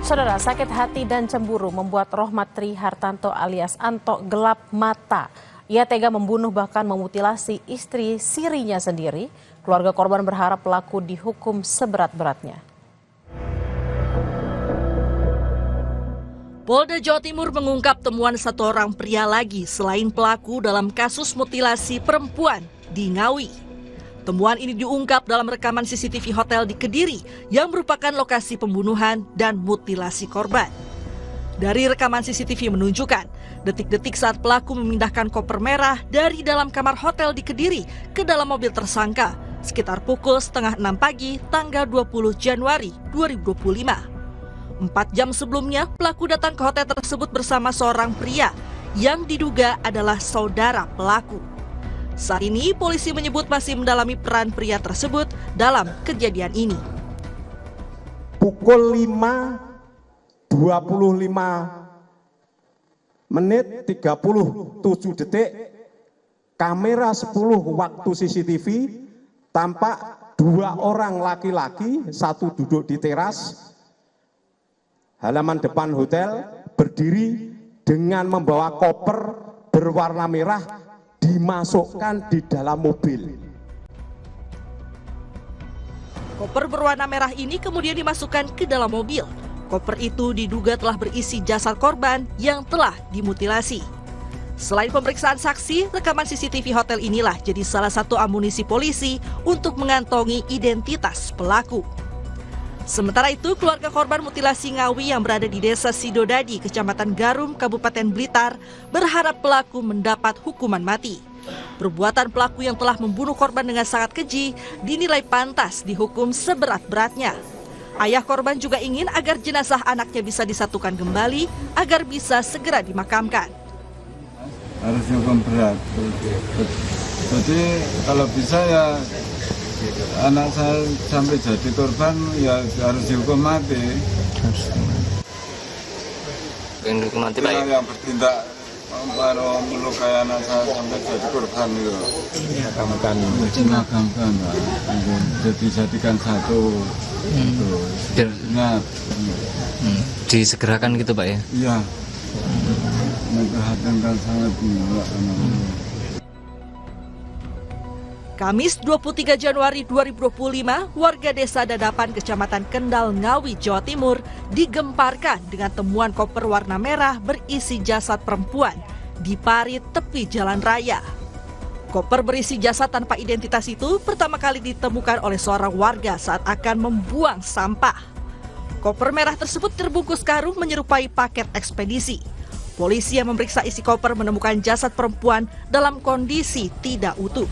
Saudara, sakit hati dan cemburu membuat Rohmatri Hartanto alias Anto gelap mata. Ia tega membunuh bahkan memutilasi istri sirinya sendiri. Keluarga korban berharap pelaku dihukum seberat-beratnya. Polda Jawa Timur mengungkap temuan satu orang pria lagi selain pelaku dalam kasus mutilasi perempuan di Ngawi. Temuan ini diungkap dalam rekaman CCTV hotel di Kediri yang merupakan lokasi pembunuhan dan mutilasi korban. Dari rekaman CCTV menunjukkan detik-detik saat pelaku memindahkan koper merah dari dalam kamar hotel di Kediri ke dalam mobil tersangka sekitar pukul 5:30 pagi tanggal 20 Januari 2025. 4 jam sebelumnya, pelaku datang ke hotel tersebut bersama seorang pria yang diduga adalah saudara pelaku. Saat ini, polisi menyebut masih mendalami peran pria tersebut dalam kejadian ini. Pukul 5:25:37, kamera 10 waktu CCTV, tampak 2 orang laki-laki, satu duduk di teras halaman depan hotel, berdiri dengan membawa koper berwarna merah dimasukkan di dalam mobil. Koper berwarna merah ini kemudian dimasukkan ke dalam mobil. Koper itu diduga telah berisi jasad korban yang telah dimutilasi. Selain pemeriksaan saksi, rekaman CCTV hotel inilah jadi salah satu amunisi polisi untuk mengantongi identitas pelaku. Sementara itu, keluarga korban mutilasi Ngawi yang berada di Desa Sidodadi, Kecamatan Garum, Kabupaten Blitar, berharap pelaku mendapat hukuman mati. Perbuatan pelaku yang telah membunuh korban dengan sangat keji dinilai pantas dihukum seberat-beratnya. Ayah korban juga ingin agar jenazah anaknya bisa disatukan kembali agar bisa segera dimakamkan. Harus hukum berat. Jadi kalau bisa ya anak saya sampai jadi korban ya harus dihukum mati. Pengen hukum mati Pak ya? Yang bertindak melukai anak saya sampai jadi korban itu. Dimakamkan Pak. Jadi jadikan satu. Disegerakan gitu Pak ya? Iya. Memperhatikan sangat anak. Kamis 23 Januari 2025, warga desa Dadapan, Kecamatan Kendal, Ngawi, Jawa Timur digemparkan dengan temuan koper warna merah berisi jasad perempuan di parit tepi jalan raya. Koper berisi jasad tanpa identitas itu pertama kali ditemukan oleh seorang warga saat akan membuang sampah. Koper merah tersebut terbungkus karung menyerupai paket ekspedisi. Polisi yang memeriksa isi koper menemukan jasad perempuan dalam kondisi tidak utuh.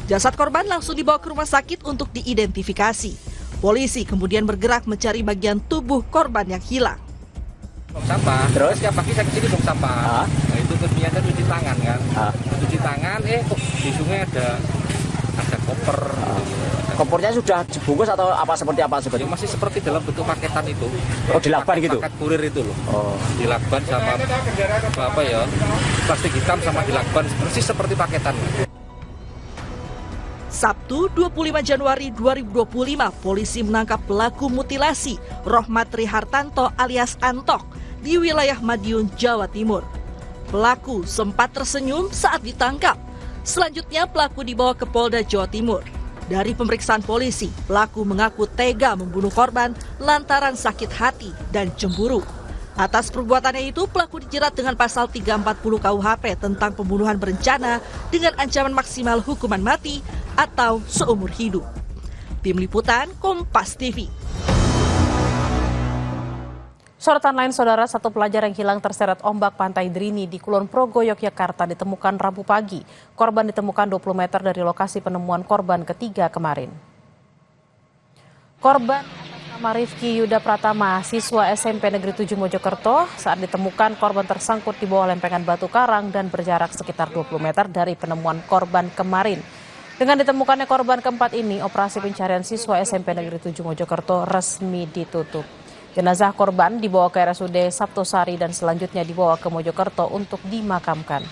Jasad korban langsung dibawa ke rumah sakit untuk diidentifikasi. Polisi kemudian bergerak mencari bagian tubuh korban yang hilang. Sampah. Terus setiap pagi saya kesini dong sampah. Nah itu ternyata cuci tangan kan. Cuci tangan, kok di sungai ada koper. Kopernya sudah dibungkus atau apa seperti apa sebenarnya? Masih seperti dalam bentuk paketan itu. Oh, dilakban gitu? Paket kurir itu loh. Oh. Dilakban sama apa ya? Plastik hitam sama dilakban persis seperti paketan. Sabtu 25 Januari 2025, polisi menangkap pelaku mutilasi Rohmatri Hartanto alias Antok di wilayah Madiun, Jawa Timur. Pelaku sempat tersenyum saat ditangkap. Selanjutnya pelaku dibawa ke Polda Jawa Timur. Dari pemeriksaan polisi, pelaku mengaku tega membunuh korban lantaran sakit hati dan cemburu. Atas perbuatannya itu, pelaku dijerat dengan pasal 340 KUHP tentang pembunuhan berencana dengan ancaman maksimal hukuman mati atau seumur hidup. Tim Liputan Kompas TV. Sorotan lain, saudara, satu pelajar yang hilang terseret ombak pantai Drini di Kulon Progo, Yogyakarta ditemukan Rabu pagi. Korban ditemukan 20 meter dari lokasi penemuan korban ketiga kemarin. Korban nama Rifki Yuda Pratama, siswa SMP Negeri 7 Mojokerto. Saat ditemukan, korban tersangkut di bawah lempengan batu karang dan berjarak sekitar 20 meter dari penemuan korban kemarin. Dengan ditemukannya korban keempat ini, operasi pencarian siswa SMP Negeri 7 Mojokerto resmi ditutup. Jenazah korban dibawa ke RSUD Sabtosari dan selanjutnya dibawa ke Mojokerto untuk dimakamkan.